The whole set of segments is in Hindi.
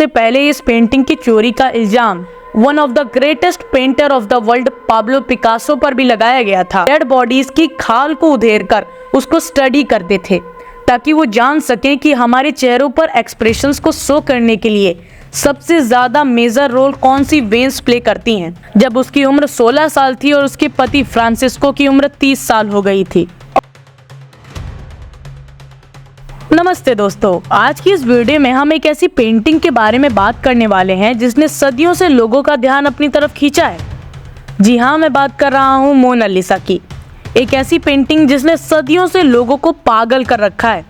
सबसे पहले इस पेंटिंग की चोरी का इल्जाम one of the greatest painter of the world Pablo Picasso पर भी लगाया गया था। डेड बॉडीज की खाल को उधेड़कर उसको स्टडी करते थे ताकि वो जान सकें कि हमारे चेहरों पर एक्सप्रेशंस को शो करने के लिए सबसे ज्यादा मेजर रोल कौन सी वेन्स प्ले करती हैं। जब उसकी उम्र 16 साल थी और उसके पति फ्रांसिस्को की उम्र 30 साल हो गई थी। नमस्ते दोस्तों, आज की इस वीडियो में हम एक ऐसी पेंटिंग के बारे में बात करने वाले हैं जिसने सदियों से लोगों का ध्यान अपनी तरफ खींचा है। जी हाँ, मैं बात कर रहा हूँ मोनालिसा की। एक ऐसी पेंटिंग जिसने सदियों से लोगों को पागल कर रखा है।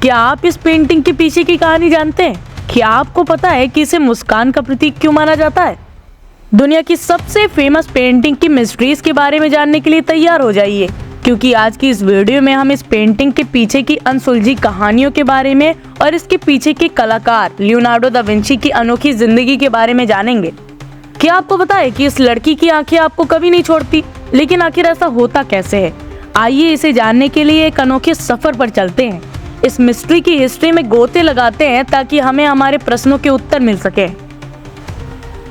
क्या आप इस पेंटिंग के पीछे की कहानी जानते हैं? क्या आपको पता है कि इसे मुस्कान का प्रतीक क्यों माना जाता है? दुनिया की सबसे फेमस पेंटिंग की मिस्ट्रीज के बारे में जानने के लिए तैयार हो जाइए, क्योंकि आज की इस वीडियो में हम इस पेंटिंग के पीछे की अनसुलझी कहानियों के बारे में और इसके पीछे के कलाकार लियोनार्डो दा विंची की अनोखी जिंदगी के बारे में जानेंगे। क्या आपको पता है कि इस लड़की की आंखें आपको कभी नहीं छोड़ती? लेकिन आखिर ऐसा होता कैसे है? आइए इसे जानने के लिए एक अनोखे सफर पर चलते हैं। इस मिस्ट्री की हिस्ट्री में गोते लगाते हैं ताकि हमें हमारे प्रश्नों के उत्तर मिल सके।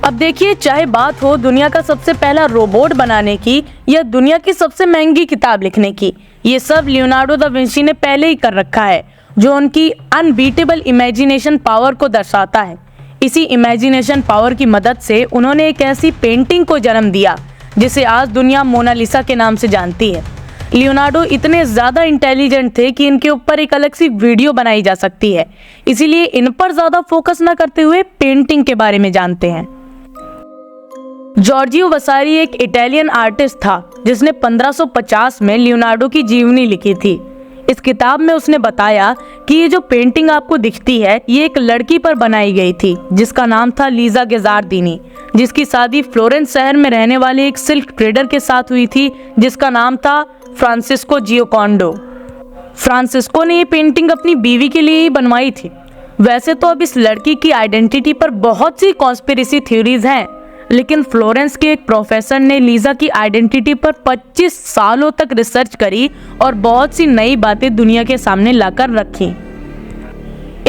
अब देखिए, चाहे बात हो दुनिया का सबसे पहला रोबोट बनाने की या दुनिया की सबसे महंगी किताब लिखने की, ये सब लियोनार्डो दा विंची ने पहले ही कर रखा है, जो उनकी अनबीटेबल इमेजिनेशन पावर को दर्शाता है। इसी इमेजिनेशन पावर की मदद से उन्होंने एक ऐसी पेंटिंग को जन्म दिया जिसे आज दुनिया मोनालिसा के नाम से जानती है। लियोनार्डो इतने ज्यादा इंटेलिजेंट थे कि इनके ऊपर एक अलग सी वीडियो बनाई जा सकती है, इसीलिए इन पर ज्यादा फोकस न करते हुए पेंटिंग के बारे में जानते हैं। जॉर्जियो वसारी एक इटालियन आर्टिस्ट था जिसने 1550 में लियोनार्डो की जीवनी लिखी थी। इस किताब में उसने बताया कि ये जो पेंटिंग आपको दिखती है ये एक लड़की पर बनाई गई थी जिसका नाम था लीजा गेजार्दिनी, जिसकी शादी फ्लोरेंस शहर में रहने वाले एक सिल्क ट्रेडर के साथ हुई थी जिसका नाम था फ्रांसिस्को जियोकोंडो। फ्रांसिस्को ने ये पेंटिंग अपनी बीवी के लिए ही बनवाई थी। वैसे तो अब इस लड़की की आइडेंटिटी पर बहुत सी कॉन्स्पिरेसी थ्योरीज हैं, लेकिन फ्लोरेंस के एक प्रोफेसर ने लीजा की आइडेंटिटी पर 25 सालों तक रिसर्च करी और बहुत सी नई बातें दुनिया के सामने लाकर रखी।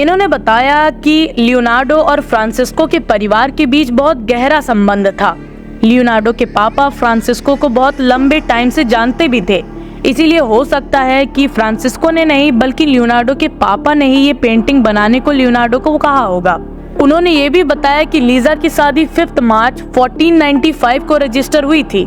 इन्होंने बताया कि लियोनार्डो और फ्रांसिस्को के परिवार के बीच बहुत गहरा संबंध था। लियोनार्डो के पापा फ्रांसिस्को को बहुत लंबे टाइम से जानते भी थे, इसीलिए हो सकता है कि फ्रांसिस्को ने नहीं बल्कि लियोनार्डो के पापा ने ही ये पेंटिंग बनाने को लियोनार्डो को कहा होगा। उन्होंने ये भी बताया कि लीजा की शादी 5 मार्च 1495 को रजिस्टर हुई थी,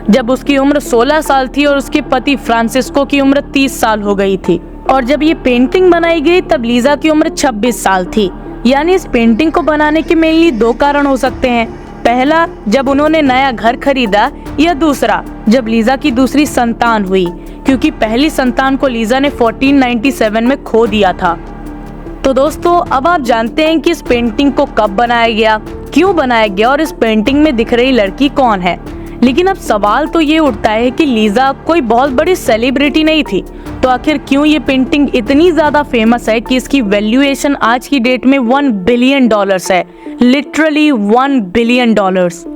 जब उसकी उम्र 16 साल थी और उसके पति फ्रांसिस्को की उम्र 30 साल हो गई थी। और जब ये पेंटिंग बनाई गई तब लीजा की उम्र 26 साल थी। यानी इस पेंटिंग को बनाने के मेनली 2 कारण हो सकते हैं। पहला, जब उन्होंने नया घर खरीदा, या दूसरा, जब लीजा की दूसरी संतान हुई, क्योंकि पहली संतान को लीजा ने 1497 में खो दिया था। तो दोस्तों, अब आप जानते हैं कि इस पेंटिंग को कब बनाया गया, क्यों बनाया गया और इस पेंटिंग में दिख रही लड़की कौन है। लेकिन अब सवाल तो ये उठता है कि लीजा कोई बहुत बड़ी सेलिब्रिटी नहीं थी, तो आखिर क्यों ये पेंटिंग इतनी ज्यादा फेमस है कि इसकी वैल्यूएशन आज की डेट में $1 बिलियन है। Literally $1 billion.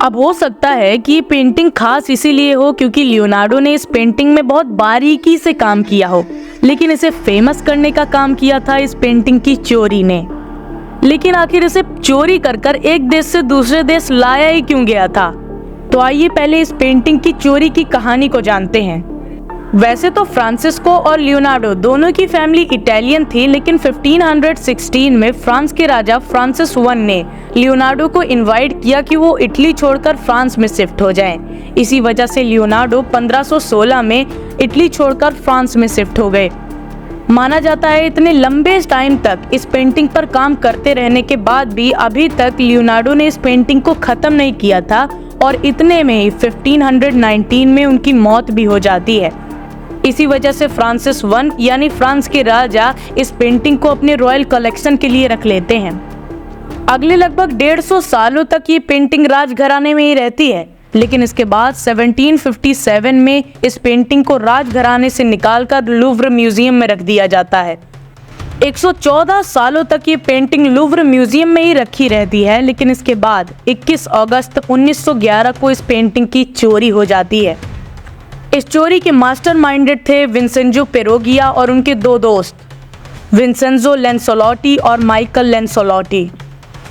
अब हो सकता है कि ये पेंटिंग खास इसीलिए हो क्योंकि लियोनार्डो ने इस पेंटिंग में बहुत बारीकी से काम किया हो, लेकिन इसे फेमस करने का काम किया था इस पेंटिंग की चोरी ने। लेकिन आखिर इसे चोरी कर एक देश से दूसरे देश लाया ही क्यों गया था? तो आइए पहले इस पेंटिंग की चोरी की कहानी को जानते हैं। वैसे तो फ्रांसिस्को और लियोनार्डो दोनों की फैमिली इटालियन थी, लेकिन 1516 में फ्रांस के राजा फ्रांसिस I ने लियोनार्डो को इनवाइट किया कि वो इटली छोड़कर फ्रांस में शिफ्ट हो जाएं। इसी वजह से लियोनार्डो 1516 में इटली छोड़कर फ्रांस में शिफ्ट हो गए। माना जाता है इतने लंबे टाइम तक इस पेंटिंग पर काम करते रहने के बाद भी अभी तक लियोनार्डो ने इस पेंटिंग को खत्म नहीं किया था, और इतने में ही 1519 में उनकी मौत भी हो जाती है। इसी वजह से फ्रांसिस I यानी फ्रांस के राजा इस पेंटिंग को अपने रॉयल कलेक्शन के लिए रख लेते हैं। अगले लगभग 150 सालों तक ये पेंटिंग राजघराने में ही रहती है, लेकिन इसके बाद 1757 में इस पेंटिंग को राजघराने से निकालकर लूव्र म्यूजियम में रख दिया जाता है। 114 सालों तक ये पेंटिंग लूव्र म्यूजियम में ही रखी रहती है, लेकिन इसके बाद 21 अगस्त 1911 को इस पेंटिंग की चोरी हो जाती है। इस चोरी के मास्टरमाइंडेड थे विंसेंजो पेरोगिया और उनके 2 दोस्त विंसेंजो लेंसोलोटी और माइकल लेंसोलोटी।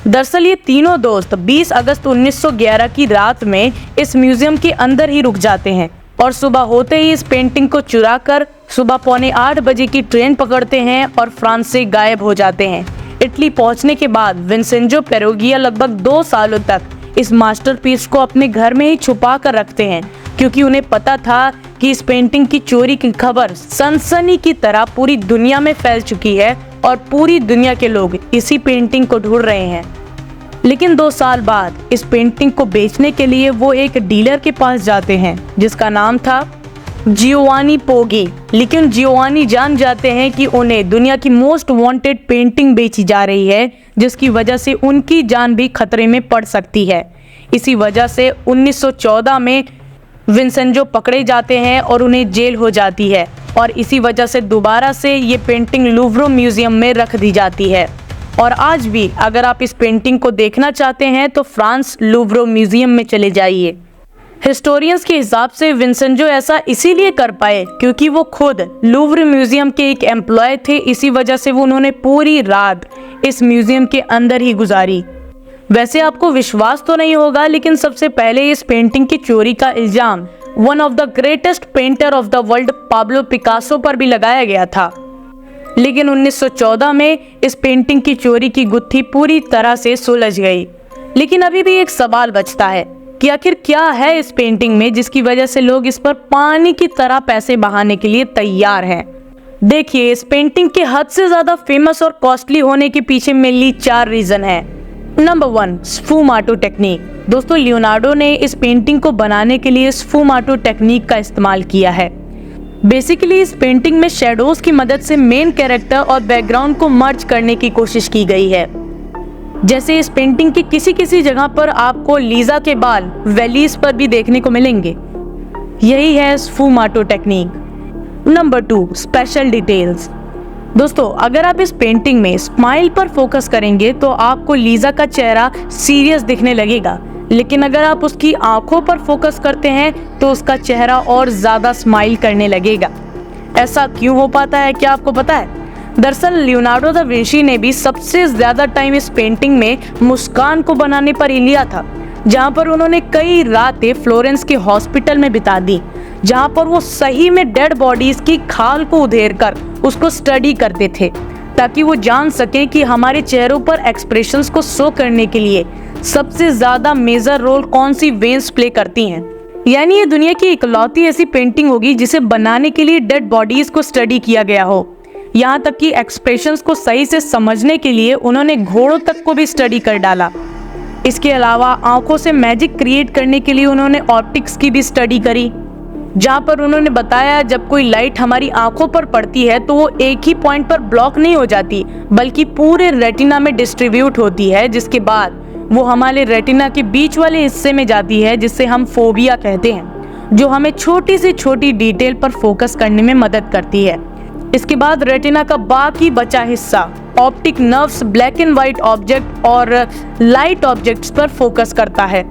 दरअसल ये तीनों दोस्त 20 अगस्त 1911 की रात में इस म्यूजियम के अंदर ही रुक जाते हैं और सुबह होते ही इस पेंटिंग को चुरा कर सुबह 7:45 बजे की ट्रेन पकड़ते हैं और फ्रांस से गायब हो जाते हैं। इटली पहुंचने के बाद विंसेंजो पेरोगिया लगभग 2 सालों तक इस मास्टरपीस को अपने घर में ही छुपा कर रखते हैं, क्योंकि उन्हें पता था कि इस पेंटिंग की चोरी की खबर सनसनी की तरह पूरी दुनिया में फैल चुकी है और पूरी दुनिया के लोग इसी पेंटिंग को ढूंढ रहे हैं। लेकिन 2 साल बाद इस पेंटिंग को बेचने के लिए वो एक डीलर के पास जाते हैं जिसका नाम था जियोवानी पोगी। लेकिन जियोवानी जान जाते हैं कि उन्हें दुनिया की मोस्ट वांटेड पेंटिंग बेची जा रही है, जिसकी वजह से उनकी जान भी खतरे में पड़ सकती है। इसी वजह से 1914 में विंसेंजो पकड़े जाते हैं और उन्हें जेल हो जाती है और इसी वजह से दोबारा से ये पेंटिंग लूव्र म्यूजियम में रख दी जाती है। और आज भी अगर आप इस पेंटिंग को देखना चाहते हैं तो फ्रांस लूव्र म्यूजियम में चले जाइए। हिस्टोरियंस के हिसाब से विंसेंजो ऐसा इसीलिए कर पाए क्योंकि वो खुद लूव्र म्यूजियम के एक एम्प्लॉय थे, इसी वजह से वो उन्होंने पूरी रात इस म्यूजियम के अंदर ही गुजारी। वैसे आपको विश्वास तो नहीं होगा, लेकिन सबसे पहले इस पेंटिंग की चोरी का इल्जाम one of the greatest painter of the world Pablo Picasso पर भी लगाया गया था। लेकिन 1914 में इस पेंटिंग की चोरी की गुत्थी पूरी तरह से सुलझ गई। लेकिन अभी भी एक सवाल बचता है कि आखिर क्या है इस पेंटिंग में जिसकी वजह से लोग इस पर पानी की तरह पैसे बहाने के लिए तैयार हैं। देखिए, इस पेंटिंग के हद से ज्यादा फेमस और कॉस्टली होने के पीछे मेनली 4 रीजन है। Number 1, sfumato technique. दोस्तों, लियोनार्डो ने इस पेंटिंग को बनाने के लिए स्फूमाटो टेक्निक का इस्तेमाल किया है। बेसिकली इस पेंटिंग में शेडोज की मदद से मेन कैरेक्टर और बैकग्राउंड को मर्ज करने की कोशिश की गई है। जैसे इस पेंटिंग की किसी जगह पर आपको लीजा के बाल वैलीज पर भी देखने को मिलेंगे। यही है स्फूमाटो टेक्निक। Number 2, special details. दोस्तों, अगर आप इस पेंटिंग में स्माइल पर फोकस करेंगे तो आपको लीजा का चेहरा सीरियस दिखने लगेगा, लेकिन अगर आप उसकी आंखों पर फोकस करते हैं तो उसका चेहरा और ज्यादा स्माइल करने लगेगा। ऐसा क्यों हो पाता है, क्या आपको पता है? दरअसल लियोनार्डो दा विंची ने भी सबसे ज्यादा टाइम इस पेंटिंग में मुस्कान को बनाने पर ही लिया था, जहां पर उन्होंने कई रातें फ्लोरेंस के हॉस्पिटल में बिता दी, जहां पर वो सही में डेड बॉडीज की खाल को उधेड़कर उसको स्टडी करते थे, ताकि वो जान सके कि हमारे चेहरों पर एक्सप्रेशंस को शो करने के लिए सबसे ज्यादा मेजर रोल कौन सी वेन्स प्ले करती हैं। यानी ये दुनिया की इकलौती ऐसी पेंटिंग होगी जिसे बनाने के लिए डेड बॉडीज को स्टडी किया गया हो। यहाँ तक कि एक्सप्रेशंस को सही से समझने के लिए उन्होंने घोड़ों तक को भी स्टडी कर डाला। इसके अलावा आंखों से मैजिक क्रिएट करने के लिए उन्होंने ऑप्टिक्स की भी स्टडी करी, जहाँ पर उन्होंने बताया जब कोई लाइट हमारी आंखों पर पड़ती है तो वो एक ही पॉइंट पर ब्लॉक नहीं हो जाती, बल्कि पूरे रेटिना में डिस्ट्रीब्यूट होती है, जिसके बाद वो हमारे रेटिना के बीच वाले हिस्से में जाती है, जिससे हम फोबिया कहते हैं, जो हमें छोटी से छोटी डिटेल पर फोकस करने में मदद करती है। इसके बाद रेटिना का बाकी बचा हिस्सा optic nerves black and white object और लाइट ऑब्जेक्ट्स पर फोकस करता है।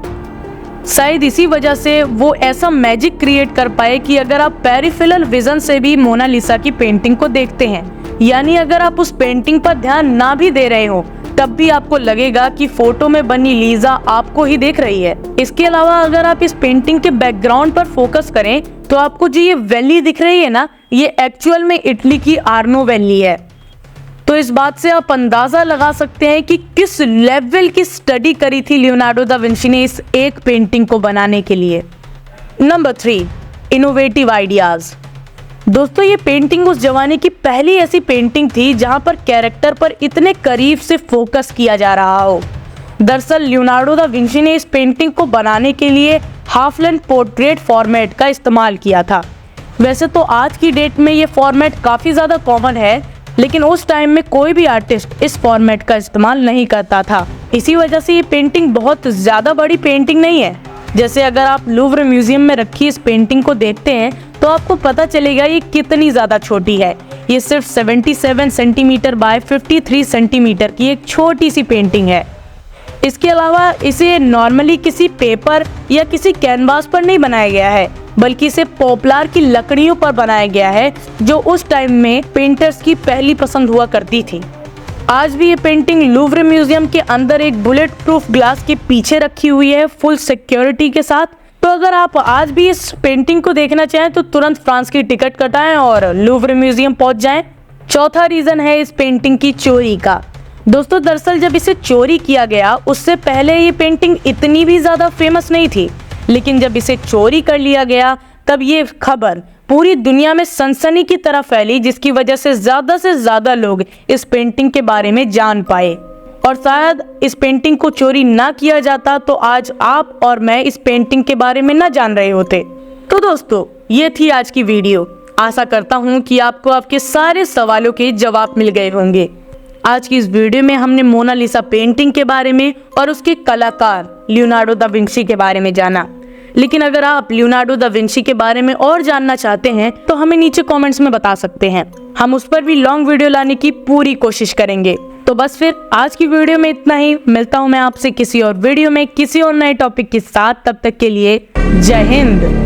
शायद इसी वजह से वो ऐसा मैजिक क्रिएट कर पाए कि अगर आप पेरिफेरल विजन से भी मोनालिसा की पेंटिंग को देखते हैं, यानी अगर आप उस पेंटिंग पर ध्यान ना भी दे रहे हो, तब भी आपको लगेगा कि फोटो में बनी लीजा आपको ही देख रही है। इसके अलावा अगर आप इस पेंटिंग के बैकग्राउंड पर फोकस करें तो आपको जो ये वैली दिख रही है ना, ये एक्चुअल में इटली की आर्नो वैली है। तो इस बात से आप अंदाजा लगा सकते हैं कि किस लेवल की स्टडी करी थी लियोनार्डो दा विंची ने इस एक पेंटिंग को बनाने के लिए। Number 3, innovative ideas. दोस्तों, ये पेंटिंग उस जमाने की पहली ऐसी पेंटिंग थी जहां पर कैरेक्टर पर इतने करीब से फोकस किया जा रहा हो। दरअसल लियोनार्डो दा विंची ने इस पेंटिंग को बनाने के लिए हाफ लेंथ पोर्ट्रेट फॉर्मेट का इस्तेमाल किया था। वैसे तो आज की डेट में ये फॉर्मेट काफ़ी ज़्यादा कॉमन है, लेकिन उस टाइम में कोई भी आर्टिस्ट इस फॉर्मेट का इस्तेमाल नहीं करता था। इसी वजह से ये पेंटिंग बहुत ज़्यादा बड़ी पेंटिंग नहीं है। जैसे अगर आप लूव्र म्यूजियम में रखी इस पेंटिंग को देखते हैं तो आपको पता चलेगा ये कितनी ज़्यादा छोटी है। ये सिर्फ 77 सेंटीमीटर बाय 53 सेंटीमीटर की एक छोटी सी पेंटिंग है। इसके अलावा इसे नॉर्मली किसी पेपर या किसी कैनवास पर नहीं बनाया गया है, बल्कि इसे पॉपुलर की लकड़ियों पर बनाया गया है, जो उस टाइम में पेंटर्स की पहली पसंद हुआ करती थी। आज भी ये पेंटिंग लूव्र म्यूजियम के अंदर एक बुलेट प्रूफ ग्लास के पीछे रखी हुई है फुल सिक्योरिटी के साथ। तो अगर आप आज भी इस पेंटिंग को देखना चाहें तो तुरंत फ्रांस की टिकट कटाएं और लूव्र म्यूजियम पहुंच जाएं। चौथा रीजन है इस पेंटिंग की चोरी का। दोस्तों दरअसल जब इसे चोरी किया गया उससे पहले ये पेंटिंग इतनी भी ज्यादा फेमस नहीं थी, लेकिन जब इसे चोरी कर लिया गया तब ये खबर पूरी दुनिया में सनसनी की तरह फैली, जिसकी वजह से ज्यादा लोग इस पेंटिंग के बारे में जान पाए। और शायद इस पेंटिंग को चोरी ना किया जाता तो आज आप और मैं इस पेंटिंग के बारे में ना जान रहे होते। तो दोस्तों ये थी आज की वीडियो। आशा करता हूँ कि आपको आपके सारे सवालों के जवाब मिल गए होंगे। आज की इस वीडियो में हमने मोनालिसा पेंटिंग के बारे में और उसके कलाकार लियोनार्डो दा विंची के बारे में जाना। लेकिन अगर आप लियोनार्डो दा विंची के बारे में और जानना चाहते हैं तो हमें नीचे कमेंट्स में बता सकते हैं, हम उस पर भी लॉन्ग वीडियो लाने की पूरी कोशिश करेंगे। तो बस फिर आज की वीडियो में इतना ही। मिलता हूँ मैं आपसे किसी और वीडियो में किसी और नए टॉपिक के साथ। तब तक के लिए जय हिंद।